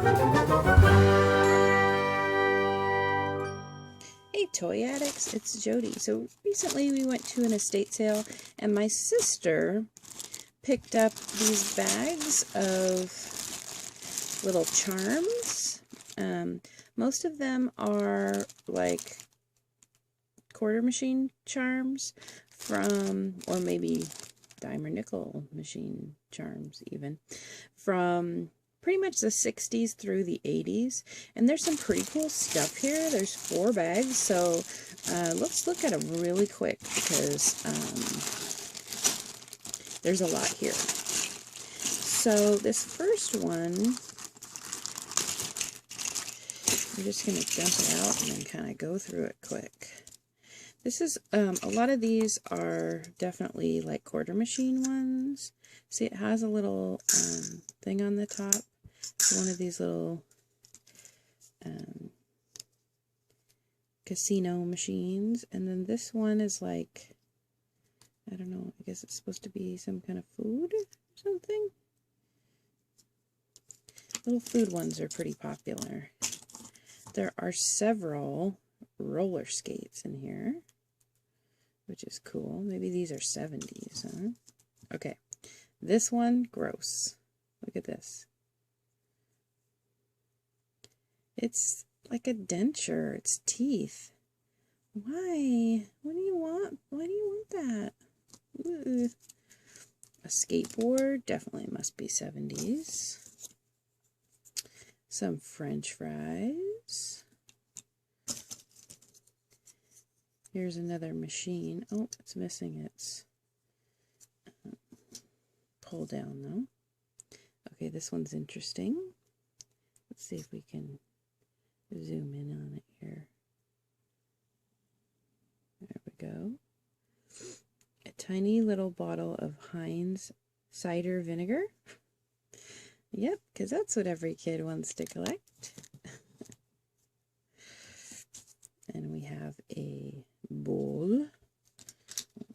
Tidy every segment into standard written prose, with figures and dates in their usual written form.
Hey Toy Addicts, it's Jody. So recently we went to an estate sale and my sister picked up these bags of little charms. Most of them are like quarter machine charms from, or maybe dime or nickel machine charms even, from pretty much the 60s through the 80s. And there's some pretty cool stuff here. There's 4 bags, so let's look at them really quick because there's a lot here. So this first one, I'm just going to dump it out and then kind of go through it quick. This is, a lot of these are definitely like quarter machine ones. See, it has a little thing on the top. It's one of these little casino machines. And then this one is like, I don't know, I guess it's supposed to be some kind of food or something. Little food ones are pretty popular. There are several roller skates in here, which is cool. Maybe these are 70s, huh? Okay, this one, gross. Look at this. It's like a denture. It's teeth. Why? What do you want? Why do you want that? Ugh. A skateboard. Definitely must be 70s. Some French fries. Here's another machine. Oh, it's missing its pull down though. Okay, this one's interesting. Let's see if we can zoom in on it here. There we go. A tiny little bottle of Heinz cider vinegar. Yep, because that's what every kid wants to collect. And we have a bowl. Don't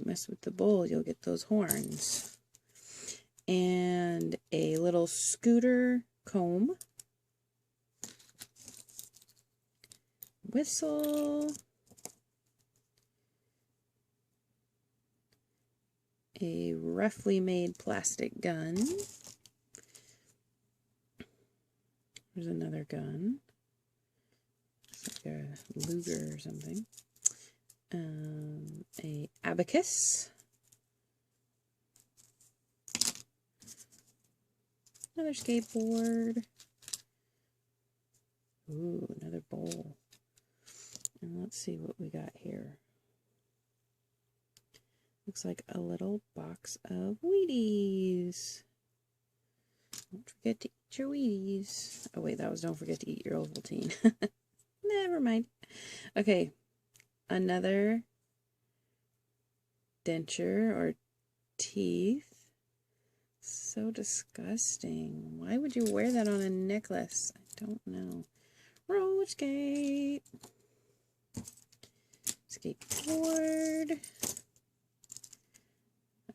mess with the bowl, you'll get those horns. And a little scooter comb. Whistle. A roughly made plastic gun. There's another gun. It's like a Luger or something. A abacus. Another skateboard. Ooh, another bowl. And let's see what we got here. Looks like a little box of Wheaties. Don't forget to eat your Wheaties. Oh wait, that was don't forget to eat your Ovaltine. Never mind. Okay, another denture or teeth. So disgusting. Why would you wear that on a necklace? I don't know. Roller skate. Skateboard.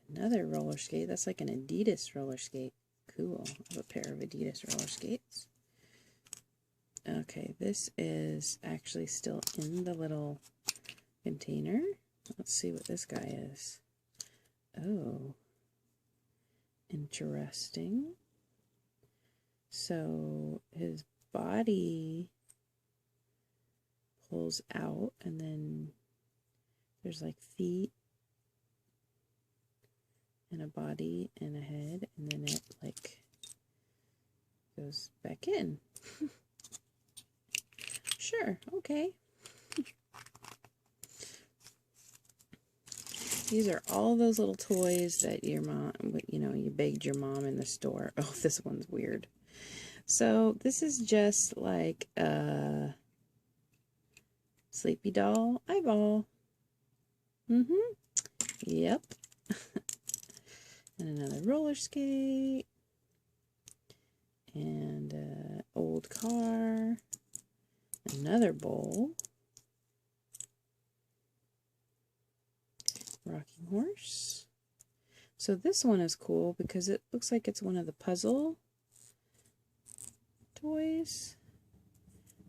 Another roller skate. That's like an Adidas roller skate. Cool. I have a pair of Adidas roller skates. Okay, this is actually still in the little container. Let's see what this guy is. Oh. Interesting. So his body pulls out and then there's like feet and a body and a head, and then it like goes back in. Sure, okay. These are all those little toys that your mom, you know, you begged your mom in the store. Oh, this one's weird. So this is just like a Sleepy doll eyeball. Yep. And another roller skate. And an old car. Another bowl. Rocking horse. So this one is cool because it looks like it's one of the puzzle toys. toys.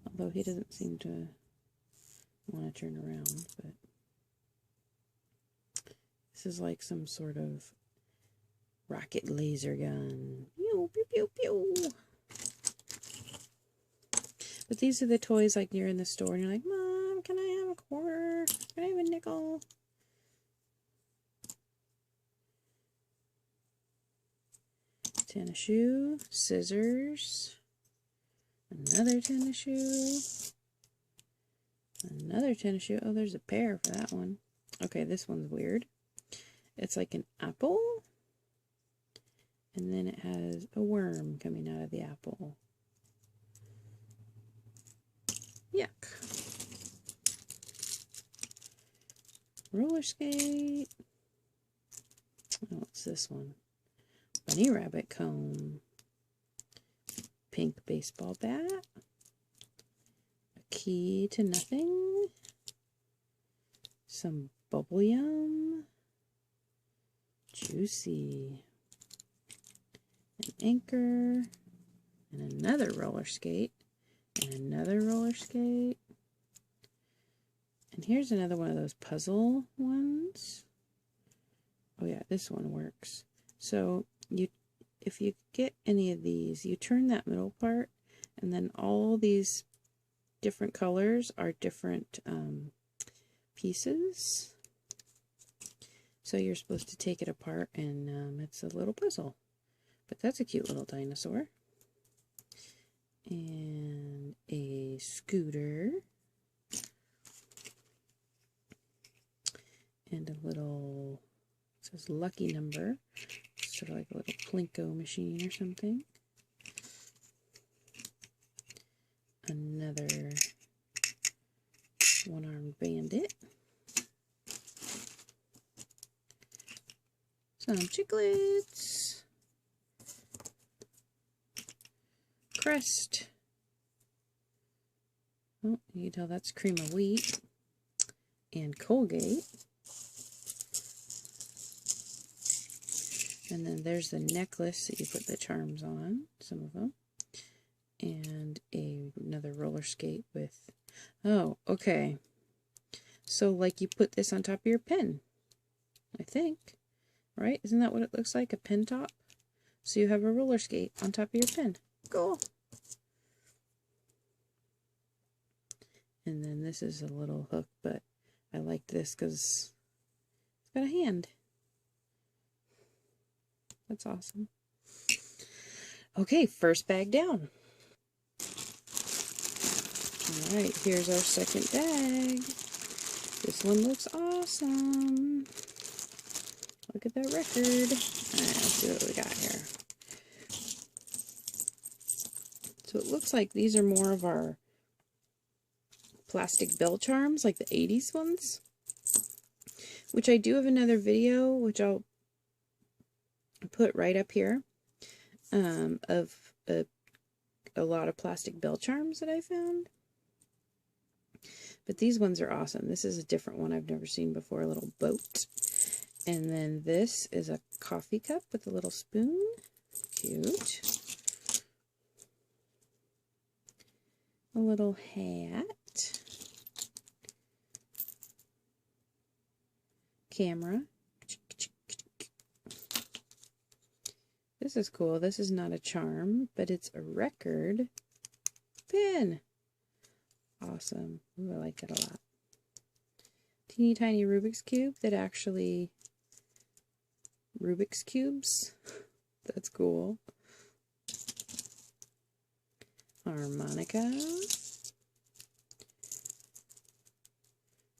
Although he doesn't seem to want to turn around, but this is like some sort of rocket laser gun. Pew, pew, pew, pew. But these are the toys like you're in the store and you're like, Mom, can I have a quarter? Can I have a nickel? Tennis shoe, scissors, another tennis shoe, another tennis shoe. Oh, there's a pair for that one. Okay, this one's weird. It's like an apple, and then it has a worm coming out of the apple. Yuck. Roller skate. Oh, what's this one? Bunny rabbit comb. Pink baseball bat. A key to nothing. Some bubble yum. Juicy. An anchor. And another roller skate. And another roller skate. And here's another one of those puzzle ones. Oh yeah, this one works. So if you get any of these, you turn that middle part, and then all these different colors are different pieces. So you're supposed to take it apart, and it's a little puzzle. But that's a cute little dinosaur. And a scooter. And a little, it says lucky number. Sort of like a little Plinko machine or something. Another one-armed bandit. Some chiclets. Crest. Oh, you can tell that's cream of wheat. And Colgate. And then there's the necklace that you put the charms on, some of them. And another roller skate with, oh, okay. So like you put this on top of your pen, I think, right? Isn't that what it looks like, a pen top? So you have a roller skate on top of your pen. Cool. And then this is a little hook, but I like this because it's got a hand. That's awesome. Okay, first bag down. Alright, here's our second bag. This one looks awesome. Look at that record. Alright, let's see what we got here. So it looks like these are more of our plastic bell charms, like the 80s ones. Which I do have another video, which I'll put right up here, of a lot of plastic bell charms that I found. But these ones are awesome. This is a different one I've never seen before, a little boat. And then this is a coffee cup with a little spoon. Cute. A little hat. Camera. This is cool. This is not a charm, but it's a record pin. Awesome. Ooh, I like that a lot. Teeny tiny Rubik's Cube that actually Rubik's Cubes. That's cool. Harmonica.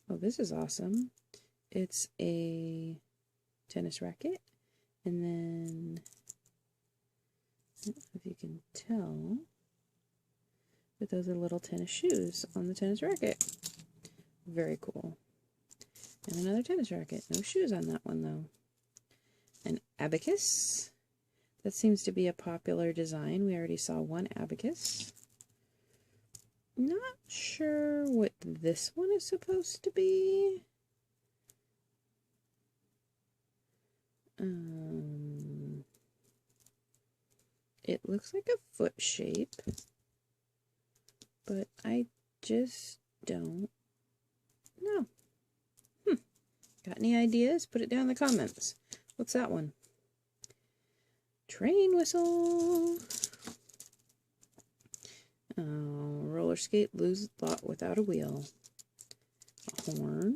Oh, this is awesome. It's a tennis racket. And then, I don't know if you can tell, but those are little tennis shoes on the tennis racket. Very cool. And another tennis racket. No shoes on that one, though. An abacus. That seems to be a popular design. We already saw one abacus. Not sure what this one is supposed to be. It looks like a foot shape. but I just don't know. Got any ideas? Put it down in the comments. What's that one? Train whistle. Roller skate, lose lot without a wheel. A horn.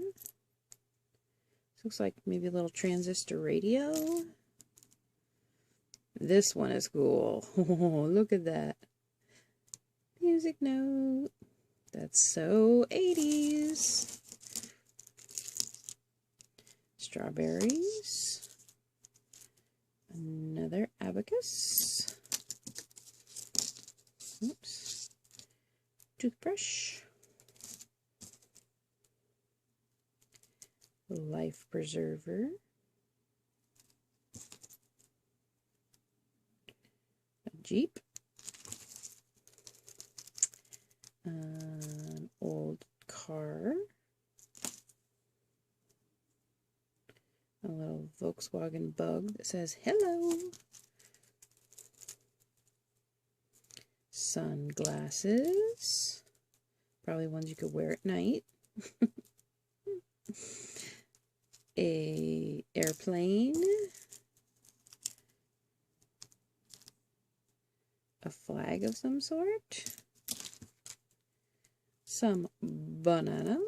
This looks like maybe a little transistor radio. This one is cool. Oh, look at that. Music note. That's so 80s. Strawberries. Another abacus. Oops. Toothbrush. Life preserver. A Jeep. An old car. A little Volkswagen Bug that says hello. Sunglasses. Probably ones you could wear at night. A airplane. A flag of some sort. Some bananas.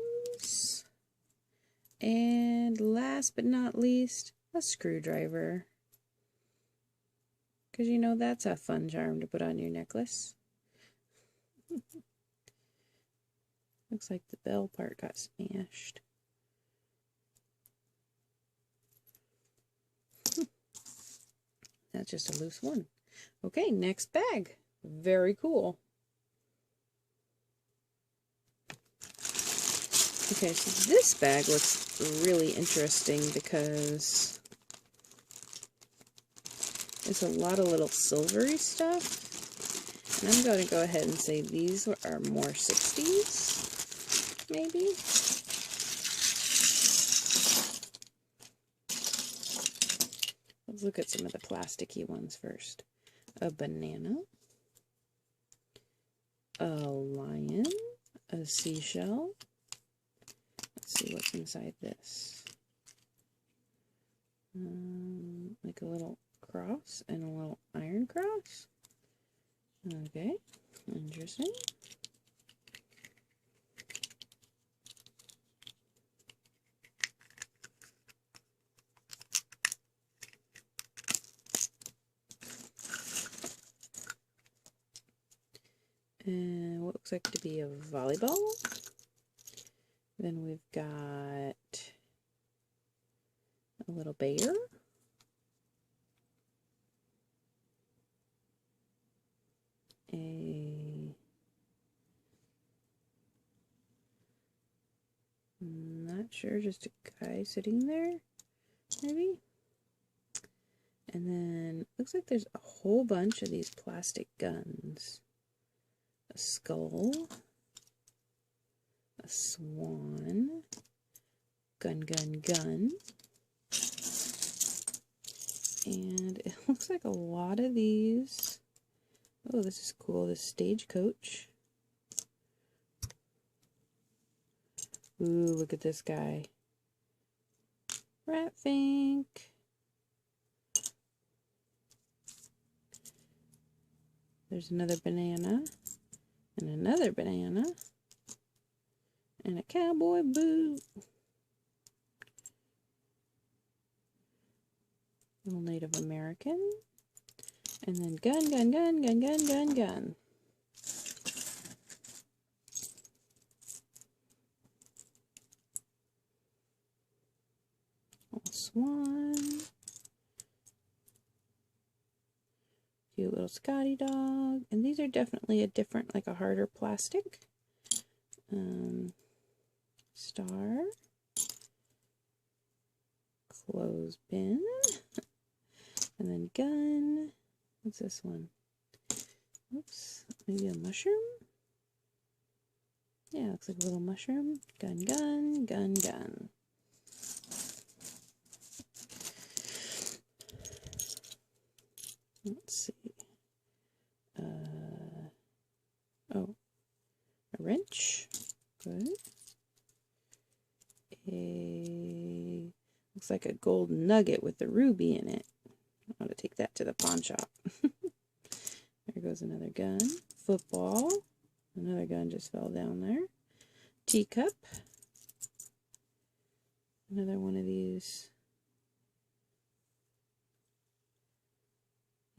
And last but not least, a screwdriver. Because you know that's a fun charm to put on your necklace. Looks like the bell part got smashed. That's just a loose one. Okay, next bag. Very cool. Okay, so this bag looks really interesting because it's a lot of little silvery stuff. And I'm going to go ahead and say these are more 60s, maybe. Let's look at some of the plasticky ones first. A banana, a lion, a seashell. Let's see what's inside this. Like a little cross and a little iron cross. Okay, interesting. And what looks like to be a volleyball. Then we've got a little bear. Not sure, just a guy sitting there, maybe. And then looks like there's a whole bunch of these plastic guns. A skull, a swan, gun, gun, gun. And it looks like a lot of these. Oh, this is cool. This stagecoach. Ooh, look at this guy. Ratfink. There's another banana. And another banana. And a cowboy boot. Little Native American. And then gun, gun, gun, gun, gun, gun, gun. Little swan. Cute little Scotty dog. And these are definitely a different, like a harder plastic. Star. Clothespin. And then gun. What's this one? Oops, maybe a mushroom? Yeah, looks like a little mushroom. Gun, gun, gun, gun. Let's see. Oh, wrench. Good. Looks like a gold nugget with the ruby in it. I ought to take that to the pawn shop. There goes another gun. Football. Another gun just fell down there. Teacup. Another one of these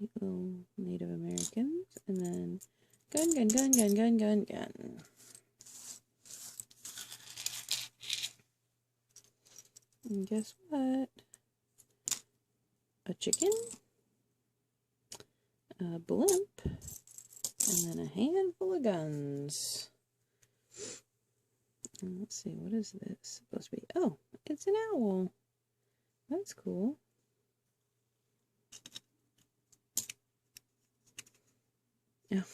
little Native Americans. And then gun, gun, gun, gun, gun, gun, gun. And guess what? A chicken. A blimp. And then a handful of guns. And let's see, what is this supposed to be? Oh, it's an owl. That's cool. Oh,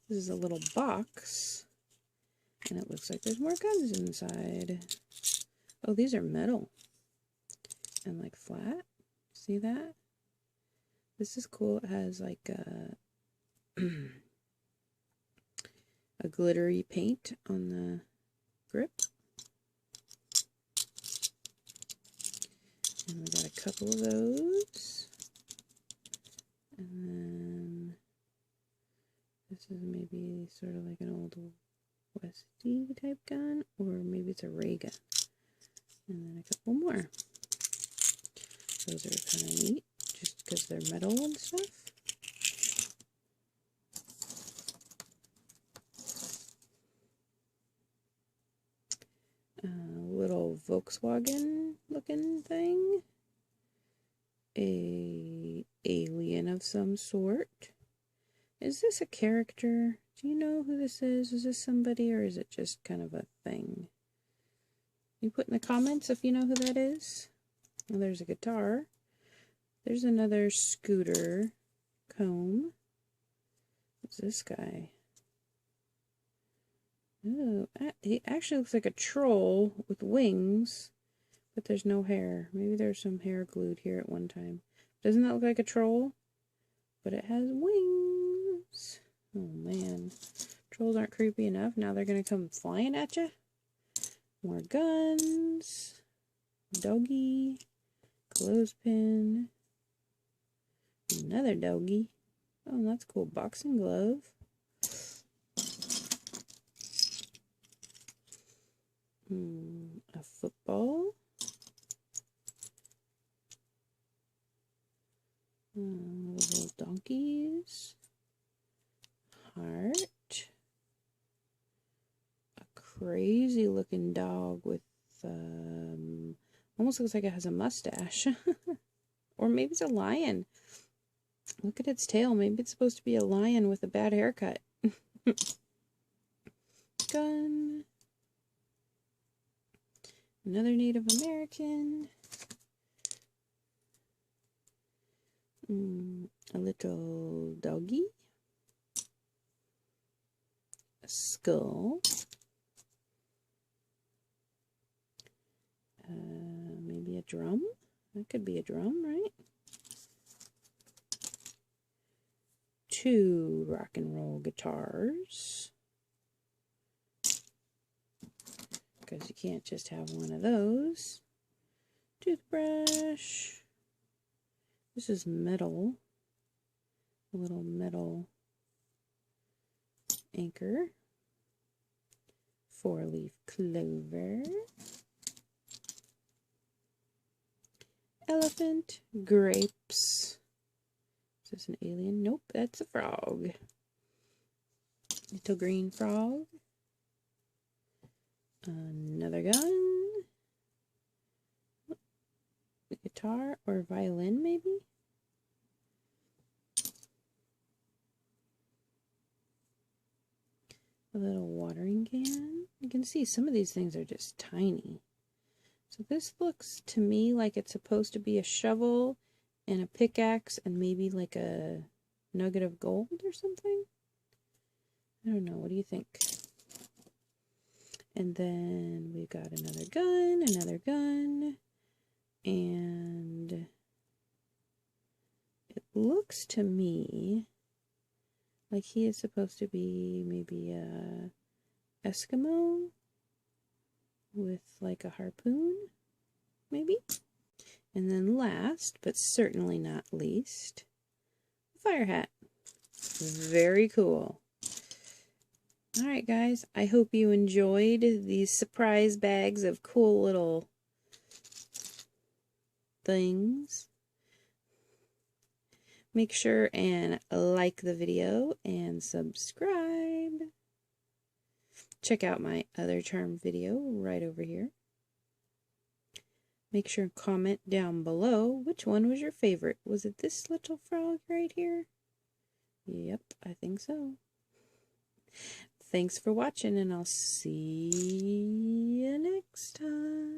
this is a little box. And it looks like there's more guns inside. Oh, these are metal. And like flat. See that? This is cool. It has like a glittery paint on the grip. And we got a couple of those. And then this is maybe sort of like an old Westy type gun, or maybe it's a ray gun. And then a couple more. Those are kind of neat, just because they're metal and stuff. Little Volkswagen looking thing. A alien of some sort. Is this a character? Do you know who this is? Is this somebody, or is it just kind of a thing? You put in the comments if you know who that is. Well, there's a guitar. There's another scooter comb. What's this guy? Oh, he actually looks like a troll with wings, but there's no hair. Maybe there's some hair glued here at one time. Doesn't that look like a troll? But it has wings. Oh man. Trolls aren't creepy enough. Now they're going to come flying at you. More guns. Doggy. Clothespin. Another doggy. Oh, that's cool. Boxing glove. A football. Little donkeys. Heart. A crazy looking dog with almost looks like it has a mustache. Or maybe it's a lion. Look at its tail. Maybe it's supposed to be a lion with a bad haircut. Gun. Another Native American. A little doggy. A skull. Maybe a drum. That could be a drum, right? 2 rock and roll guitars. Because you can't just have one of those. Toothbrush. This is metal. A little metal anchor. 4-leaf clover. Elephant. Grapes. Is this an alien? Nope, that's a frog. Little green frog. Another gun. A guitar or violin, maybe? A little watering can. You can see some of these things are just tiny. So this looks to me like it's supposed to be a shovel and a pickaxe and maybe like a nugget of gold or something. I don't know. What do you think? And then we've got another gun, and it looks to me like he is supposed to be maybe a Eskimo with like a harpoon, maybe. And then last, but certainly not least, fire hat. Very cool. Alright guys, I hope you enjoyed these surprise bags of cool little things. Make sure and like the video and subscribe. Check out my other charm video right over here. Make sure and comment down below which one was your favorite. Was it this little frog right here? Yep, I think so. Thanks for watching, and I'll see you next time.